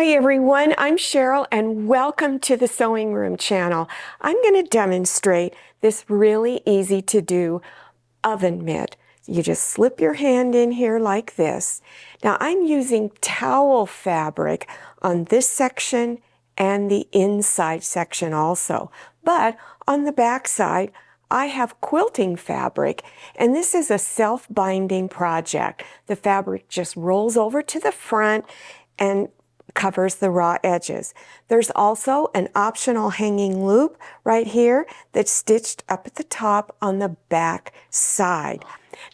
Hi everyone, I'm Cheryl and welcome to the Sewing Room channel. I'm going to demonstrate this really easy to do oven mitt. You just slip your hand in here like this. Now I'm using towel fabric on this section and the inside section also, but on the back side I have quilting fabric, and this is a self-binding project. The fabric just rolls over to the front and covers the raw edges. There's also an optional hanging loop right here that's stitched up at the top on the back side.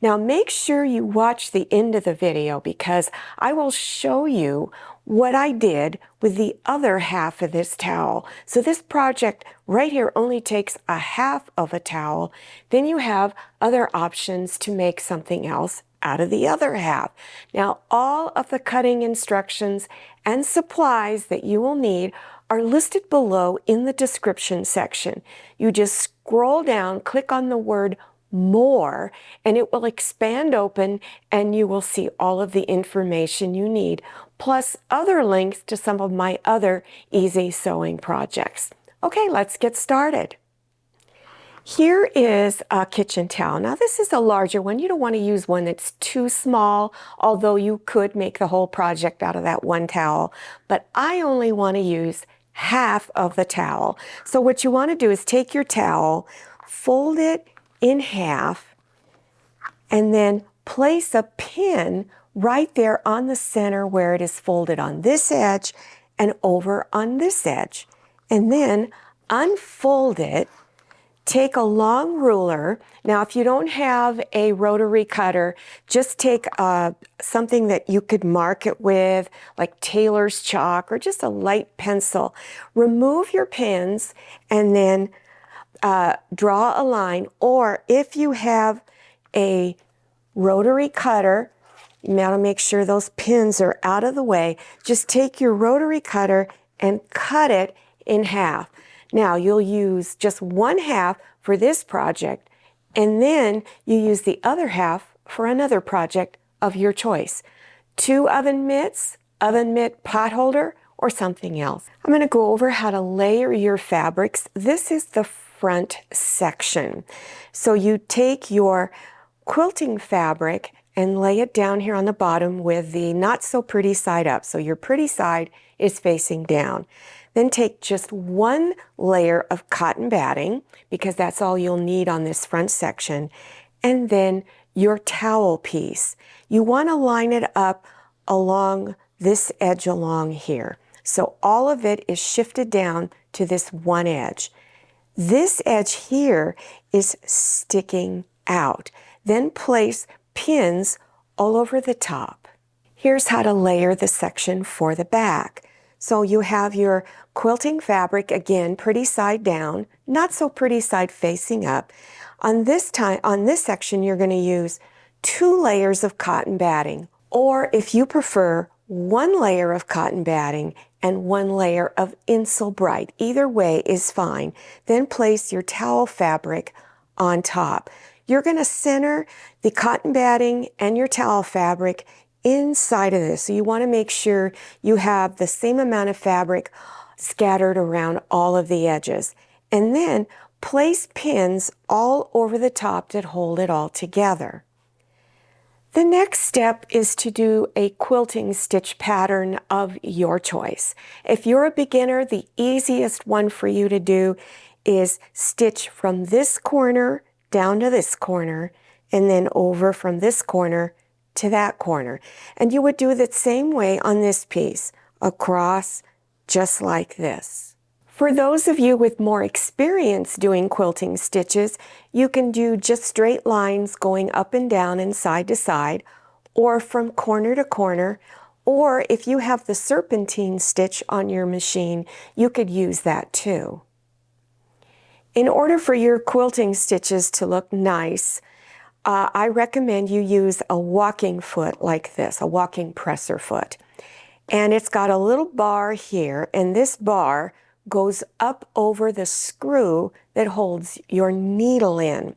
Now make sure you watch the end of the video because I will show you what I did with the other half of this towel. So this project right here only takes a half of a towel. Then you have other options to make something else out of the other half. Now all of the cutting instructions and supplies that you will need are listed below in the description section. You just scroll down, click on the word more, and it will expand open and you will see all of the information you need, plus other links to some of my other easy sewing projects. Okay, let's get started. Here is a kitchen towel. Now this is a larger one. You don't want to use one that's too small, although you could make the whole project out of that one towel. But I only want to use half of the towel. So what you want to do is take your towel, fold it in half, and then place a pin right there on the center where it is folded on this edge and over on this edge. And then unfold it. Take a long ruler. Now, if you don't have a rotary cutter, just take something that you could mark it with, like tailor's chalk or just a light pencil. Remove your pins and then draw a line. Or if you have a rotary cutter, you want to make sure those pins are out of the way. Just take your rotary cutter and cut it in half. Now you'll use just one half for this project, and then you use the other half for another project of your choice. 2 oven mitts, oven mitt pot holder, or something else. I'm going to go over how to layer your fabrics. This is the front section. So you take your quilting fabric and lay it down here on the bottom with the not so pretty side up. So your pretty side is facing down. Then take just one layer of cotton batting, because that's all you'll need on this front section, and then your towel piece. You want to line it up along this edge along here. So all of it is shifted down to this one edge. This edge here is sticking out. Then place pins all over the top. Here's how to layer the section for the back. So you have your quilting fabric, again, pretty side down, not so pretty side facing up. On this section, you're going to use 2 layers of cotton batting, or if you prefer, 1 layer of cotton batting and 1 layer of Insel Bright. Either way is fine. Then place your towel fabric on top. You're going to center the cotton batting and your towel fabric inside of this. So you want to make sure you have the same amount of fabric scattered around all of the edges. And then place pins all over the top that hold it all together. The next step is to do a quilting stitch pattern of your choice. If you're a beginner, the easiest one for you to do is stitch from this corner down to this corner, and then over from this corner to that corner. And you would do the same way on this piece, across, just like this. For those of you with more experience doing quilting stitches, you can do just straight lines going up and down and side to side, or from corner to corner, or if you have the serpentine stitch on your machine, you could use that too. In order for your quilting stitches to look nice, I recommend you use a walking foot like this, a walking presser foot. And it's got a little bar here, and this bar goes up over the screw that holds your needle in.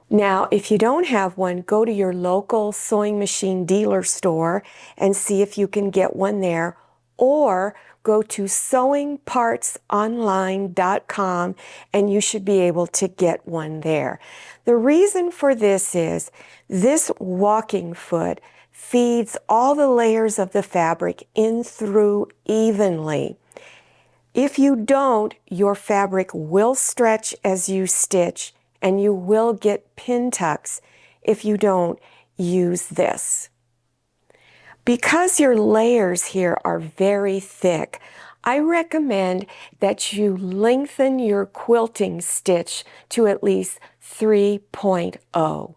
Now, if you don't have one, go to your local sewing machine dealer store and see if you can get one there, or go to sewingpartsonline.com and you should be able to get one there. The reason for this is this walking foot feeds all the layers of the fabric in through evenly. If you don't, your fabric will stretch as you stitch and you will get pin tucks if you don't use this. Because your layers here are very thick, I recommend that you lengthen your quilting stitch to at least 3.0.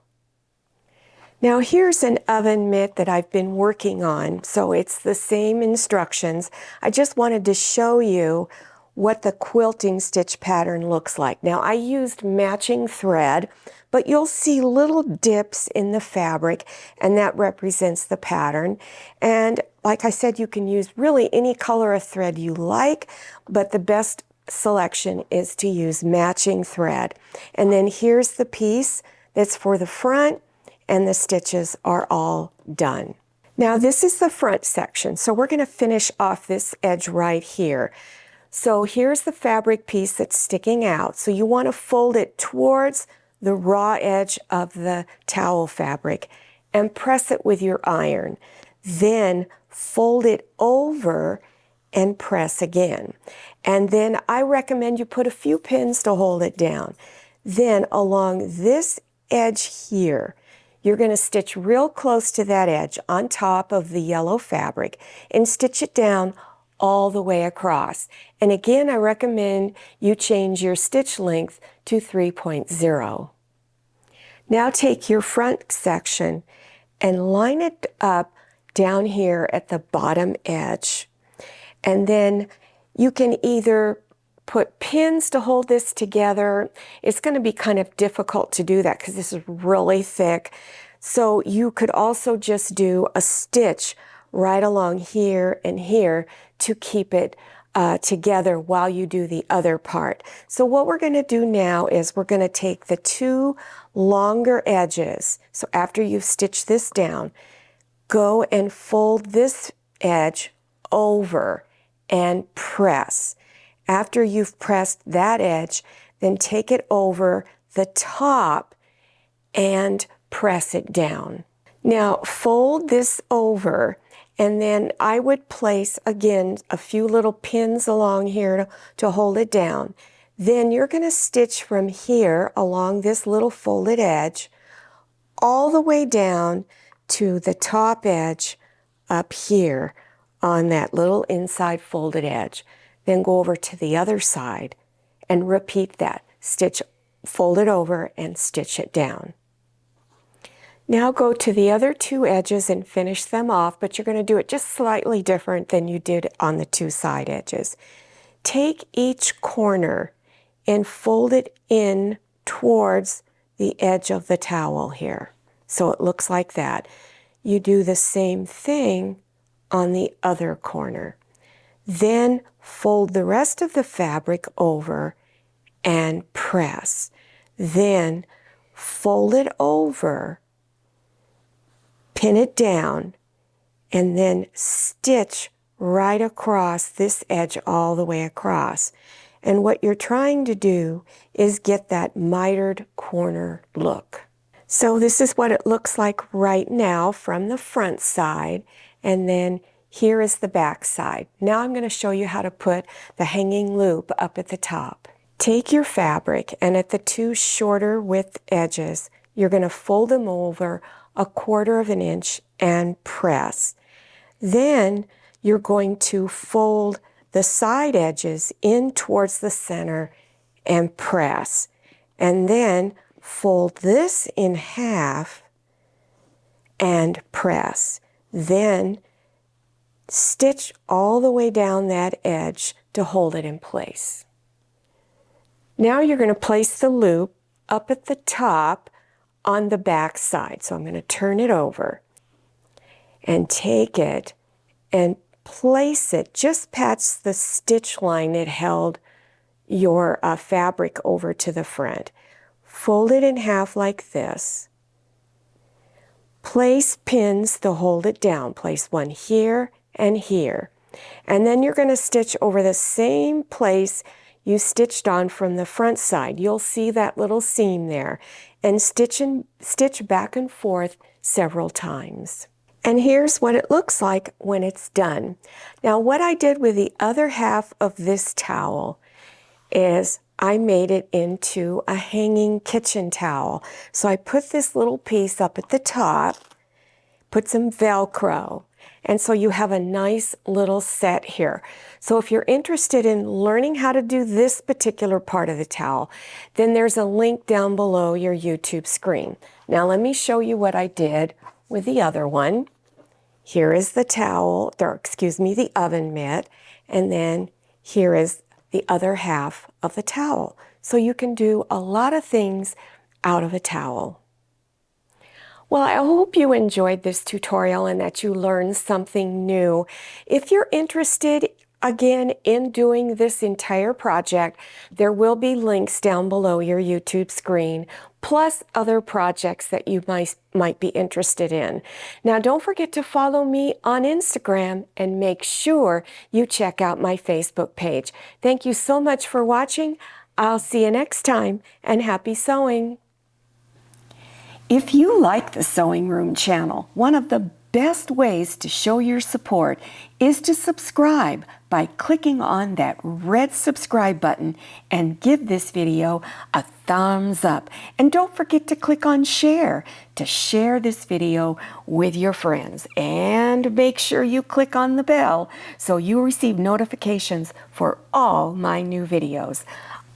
Now here's an oven mitt that I've been working on, so it's the same instructions. I just wanted to show you what the quilting stitch pattern looks like. Now I used matching thread, but you'll see little dips in the fabric, and that represents the pattern. And like I said, you can use really any color of thread you like, but the best selection is to use matching thread. And then here's the piece that's for the front, and the stitches are all done. Now this is the front section, so we're going to finish off this edge right here. So here's the fabric piece that's sticking out. So you want to fold it towards the raw edge of the towel fabric and press it with your iron. Then fold it over and press again. And then I recommend you put a few pins to hold it down. Then along this edge here, you're going to stitch real close to that edge on top of the yellow fabric and stitch it down all the way across. And again, I recommend you change your stitch length to 3.0. Now take your front section and line it up down here at the bottom edge. And then you can either put pins to hold this together. It's going to be kind of difficult to do that because this is really thick. So you could also just do a stitch right along here and here to keep it together while you do the other part. So what we're going to do now is we're going to take the two longer edges. So after you've stitched this down, go and fold this edge over and press. After you've pressed that edge, then take it over the top and press it down. Now fold this over, and then I would place again a few little pins along here to hold it down. Then you're going to stitch from here along this little folded edge all the way down to the top edge up here on that little inside folded edge. Then go over to the other side and repeat that. Stitch, fold it over and stitch it down. Now go to the other two edges and finish them off, but you're going to do it just slightly different than you did on the two side edges. Take each corner and fold it in towards the edge of the towel here. So it looks like that. You do the same thing on the other corner. Then fold the rest of the fabric over and press. Then fold it over, pin it down, and then stitch right across this edge all the way across. And what you're trying to do is get that mitered corner look. So this is what it looks like right now from the front side, and then here is the back side. Now I'm going to show you how to put the hanging loop up at the top. Take your fabric, and at the two shorter width edges, you're going to fold them over 1/4 inch and press. Then you're going to fold the side edges in towards the center and press. And then fold this in half and press. Then stitch all the way down that edge to hold it in place. Now you're going to place the loop up at the top on the back side. So I'm going to turn it over and take it and place it just past the stitch line that held your fabric over to the front. Fold it in half like this. Place pins to hold it down. Place one here and here. And then you're going to stitch over the same place you stitched on from the front side. You'll see that little seam there, and stitch back and forth several times. And here's what it looks like when it's done. Now, what I did with the other half of this towel is I made it into a hanging kitchen towel. So I put this little piece up at the top, put some Velcro, and so you have a nice little set here. So if you're interested in learning how to do this particular part of the towel, then there's a link down below your YouTube screen. Now let me show you what I did with the other one. Here is the towel, or excuse me, the oven mitt, and then here is the other half of the towel. So you can do a lot of things out of a towel. Well, I hope you enjoyed this tutorial and that you learned something new. If you're interested, again, in doing this entire project, there will be links down below your YouTube screen, plus other projects that you might be interested in. Now, don't forget to follow me on Instagram and make sure you check out my Facebook page. Thank you so much for watching. I'll see you next time, and happy sewing. If you like the Sewing Room channel, one of the best ways to show your support is to subscribe by clicking on that red subscribe button and give this video a thumbs up. And don't forget to click on share to share this video with your friends. And make sure you click on the bell so you receive notifications for all my new videos.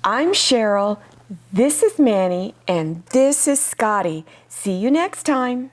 I'm Cheryl. This is Manny, and this is Scotty. See you next time.